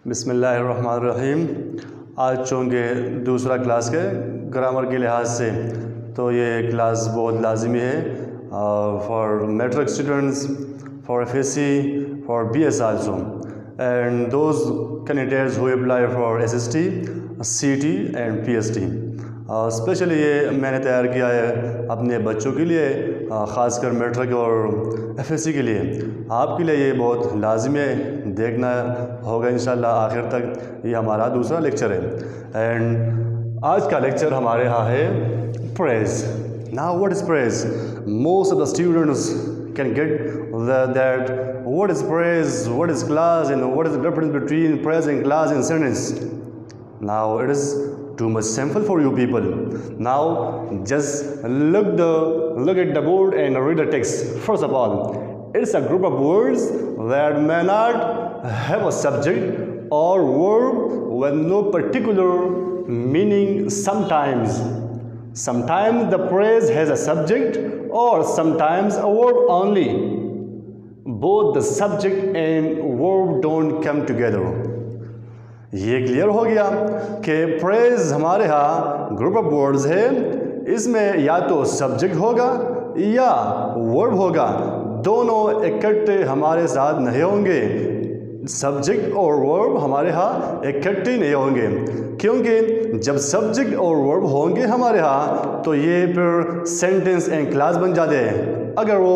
बिस्मिल्लाहिर्रहमानिर्रहीम। आज चूँकि दूसरा क्लास के ग्रामर के लिहाज से तो ये क्लास बहुत लाजमी है for matric students, for FSC, for BS also and those candidates who apply for SST, CT and PST। Specially ये मैंने तैयार किया है अपने बच्चों के लिए, ख़ासकर मैट्रिक और FSC के लिए। आपके लिए ये बहुत लाजमी है, देखना होगा इंशाल्लाह आखिर तक। ये हमारा दूसरा लेक्चर है एंड आज का लेक्चर हमारे यहाँ है praise. Now what is praise? Most of the students can get that what is praise, what is class, and what is the difference between praise and class in sentence. Now it is too much simple for you people. Now just look at the board and read the text. First of all, it's a group of words that may not have a subject or verb with no particular meaning. Sometimes the phrase has a subject or sometimes a verb only. Both the subject and verb don't come together. ये clear हो गया कि praise हमारे यहाँ group of words है, इसमें या तो सब्जेक्ट होगा या वर्ब होगा, दोनों इकट्ठे हमारे साथ नहीं होंगे। सब्जेक्ट और वर्ब हमारे यहाँ इकट्ठे नहीं होंगे, क्योंकि जब सब्जेक्ट और वर्ब होंगे हमारे यहाँ तो ये फिर सेंटेंस एंड क्लास बन जाते हैं। अगर वो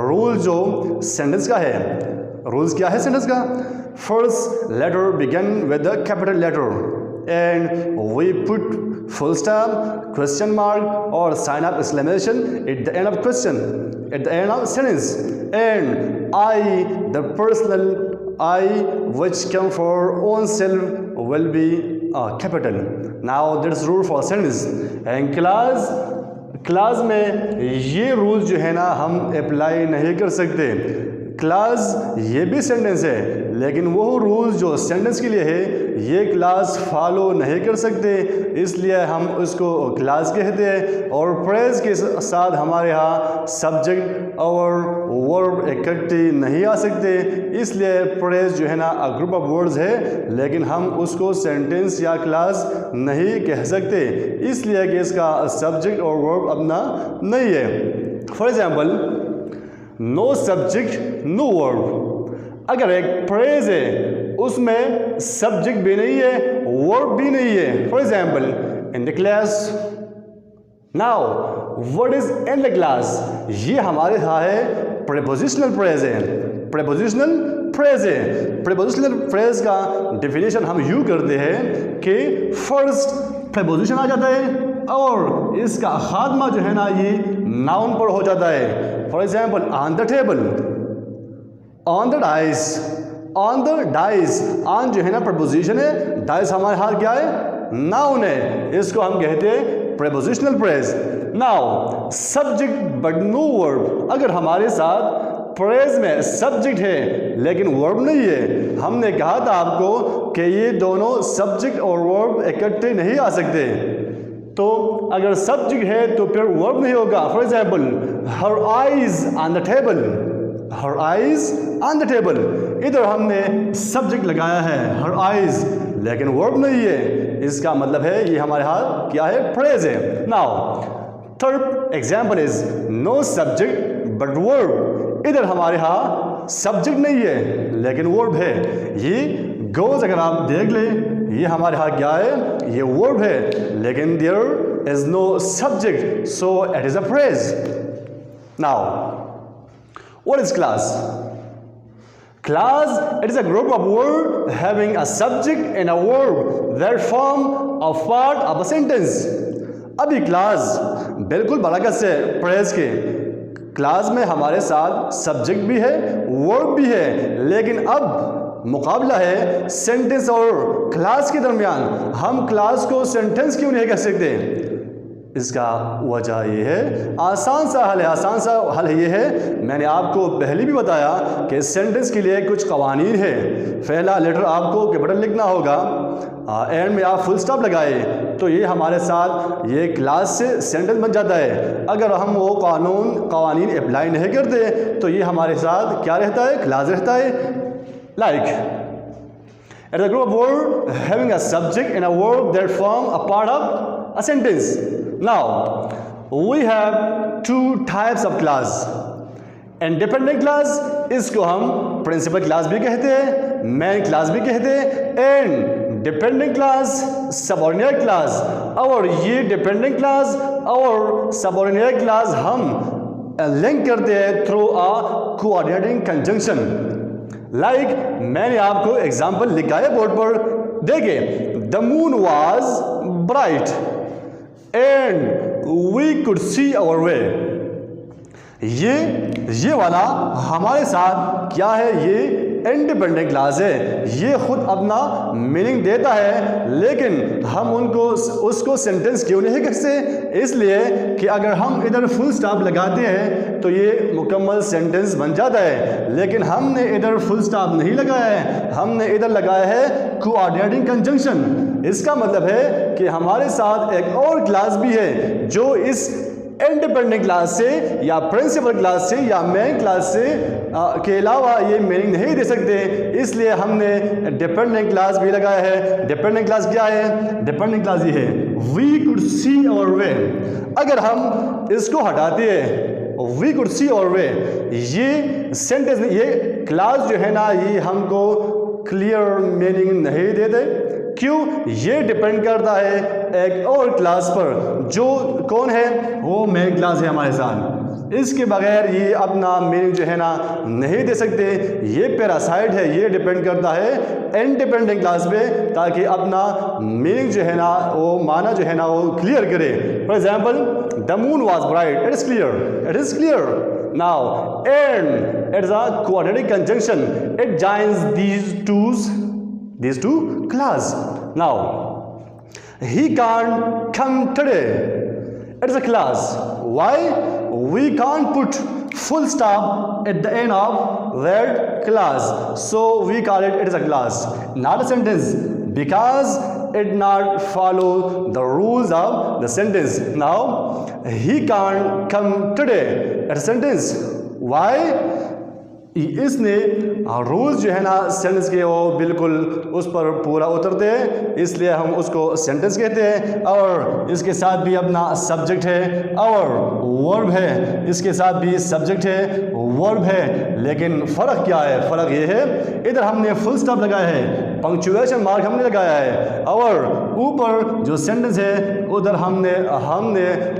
रूल जो सेंटेंस का है, रूल्स क्या है सेंटेंस का? First letter begin with the capital letter and we put full stop, question mark और sign of exclamation at the end of question, at the end of sentence, and I the personal I which come for own self will be capital. Now that's rule for sentence. And class में ये rule जो है ना हम apply नहीं कर सकते। Class ये भी सेंटेंस है, लेकिन वो रूल जो सेंटेंस के लिए है ये क्लास फॉलो नहीं कर सकते, इसलिए हम उसको क्लास कहते हैं। और प्रेज के साथ हमारे यहाँ सब्जेक्ट और वर्ब इकट्ठे नहीं आ सकते, इसलिए प्रेज जो है ना ग्रुप ऑफ वर्ड्स है, लेकिन हम उसको सेंटेंस या क्लास नहीं कह सकते, इसलिए कि इसका सब्जेक्ट और वर्ब अपना नहीं है। For example, no subject no verb. अगर एक फ्रेज है उसमें सब्जेक्ट भी नहीं है, वर्ब भी नहीं है। For example, in the class. Now what is in the class? ये हमारे यहाँ है प्रीपोजिशनल फ्रेज है, प्रीपोजिशनल फ्रेज है। प्रीपोजिशनल फ्रेज का डेफिनेशन हम यूँ करते हैं कि फर्स्ट प्रीपोजिशन आ जाता है और इसका खात्मा जो है ना ये नाउन पर हो जाता है। For example, on the table, on the dice, on the dice. On जो है ना प्रपोजिशन है, डाइस हमारे हाथ क्या है? नाउन है, इसको हम कहते हैं prepositional phrase. Now subject but no verb. अगर हमारे साथ फ्रेज में सब्जेक्ट है लेकिन वर्ब नहीं है, हमने कहा था आपको कि ये दोनों सब्जेक्ट और वर्ब इकट्ठे नहीं आ सकते, तो अगर सब्जेक्ट है तो फिर वर्ब नहीं होगा। For example, her eyes on the table, her eyes on the table. इधर हमने सब्जेक्ट लगाया है हर आइज, लेकिन वर्ब नहीं है, इसका मतलब है ये हमारे यहाँ क्या है? फ्रेज है। Now third example is no subject but verb. इधर हमारे यहाँ सब्जेक्ट नहीं है लेकिन वर्ब है। ये गोज अगर आप देख लें, ये हमारे यहाँ क्या है? ये वर्ब है, लेकिन there is no subject, so it is a phrase. Now what is class? Class, it is a group of words having a subject and a verb that form a part of a sentence. अभी class बिल्कुल बराबर से praise के class में हमारे साथ subject भी है, वर्ब भी है, लेकिन अब मुकाबला है सेंटेंस और क्लास के दरमियान। हम क्लास को सेंटेंस क्यों नहीं कह सकते? इसका वजह ये है, आसान सा हल है। आसान सा हल ये है, मैंने आपको पहले भी बताया कि सेंटेंस के लिए कुछ कवानीन है। पहला लेटर आपको कैपिटल लिखना होगा, एंड में आप फुल स्टॉप लगाए तो ये हमारे साथ ये क्लास से सेंटेंस बन जाता है। अगर हम वो कवानीन अप्लाई नहीं करते तो ये हमारे साथ क्या रहता है? क्लास रहता है। Like It is a group of words having a subject and a verb that form a part of a sentence. Now, we have two types of class. Independent class, इसको हम प्रिंसिपल क्लास भी कहते हैं, main class भी कहते हैं, and dependent class, subordinate class. और ये डिपेंडेंट क्लास और सबऑर्डिनेट क्लास हम लिंक करते हैं through a coordinating conjunction. Like मैंने आपको एग्जांपल लिखा है बोर्ड पर, देखिए, the moon was bright and we could see our way. ये वाला हमारे साथ क्या है, ये इंडिपेंडेंट क्लास है, ये खुद अपना मीनिंग देता है, लेकिन हम उसको सेंटेंस क्यों नहीं कहते? इसलिए कि अगर हम इधर फुल स्टॉप लगाते हैं तो ये मुकम्मल सेंटेंस बन जाता है, लेकिन हमने इधर फुल स्टॉप नहीं लगाया है, हमने इधर लगाया है कोऑर्डिनेटिंग कंजंक्शन। इसका मतलब है कि हमारे साथ एक और क्लास भी है जो इस इंडिपेंडेंट क्लास से या प्रिंसिपल क्लास से या मेन क्लास से के अलावा ये मीनिंग नहीं दे सकते, इसलिए हमने डिपेंडेंट क्लास भी लगाया है। डिपेंडेंट क्लास क्या है? डिपेंडेंट क्लास ये है, we could see our way. अगर हम इसको हटाते हैं, we could see our way, ये सेंटेंस, ये क्लास जो है ना, ये हमको क्लियर मीनिंग नहीं देते। क्यों? ये डिपेंड करता है एक और क्लास पर, जो कौन है? वो मेन क्लास है हमारे साथ। इसके बगैर ये अपना मीनिंग जो है ना नहीं दे सकते। ये पैरासाइट है, ये डिपेंड करता है इंडिपेंडेंट क्लास पे, ताकि अपना मीनिंग जो है ना, वो माना जो है ना, वो क्लियर करे। For example, the moon was bright, it is clear, it is clear. Now, and it is a quadratic conjunction. It joins these two class. Now, he can't come today. It is a class. Why? We can't put full stop at the end of that class. So we call it is a class, not a sentence, because it not follow the rules of the sentence. Now, he can't come today. It's a sentence. Why? इसने rules जो है ना sentence के, वो बिल्कुल उस पर पूरा उतरते हैं, इसलिए हम उसको सेंटेंस कहते हैं। और इसके साथ भी अपना सब्जेक्ट है और वर्ब है, इसके साथ भी सब्जेक्ट है, वर्ब है, लेकिन फ़र्क क्या है? फ़र्क ये है, इधर हमने फुल स्टॉप लगाया है, पंक्चुएशन मार्क हमने लगाया है, और ऊपर जो सेंटेंस है उधर हमने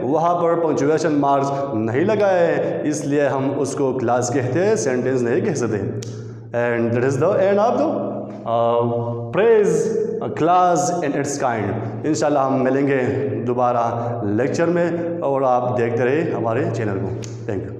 वहाँ पर पंक्चुएशन मार्क्स नहीं लगाया है, इसलिए हम उसको क्लास कहते हैं, सेंटेंस नहीं कह सकते। And that is the end of the praise class and it's kind. इंशाल्लाह हम मिलेंगे दोबारा लेक्चर में, और आप देखते रहिए हमारे चैनल को। Thank you.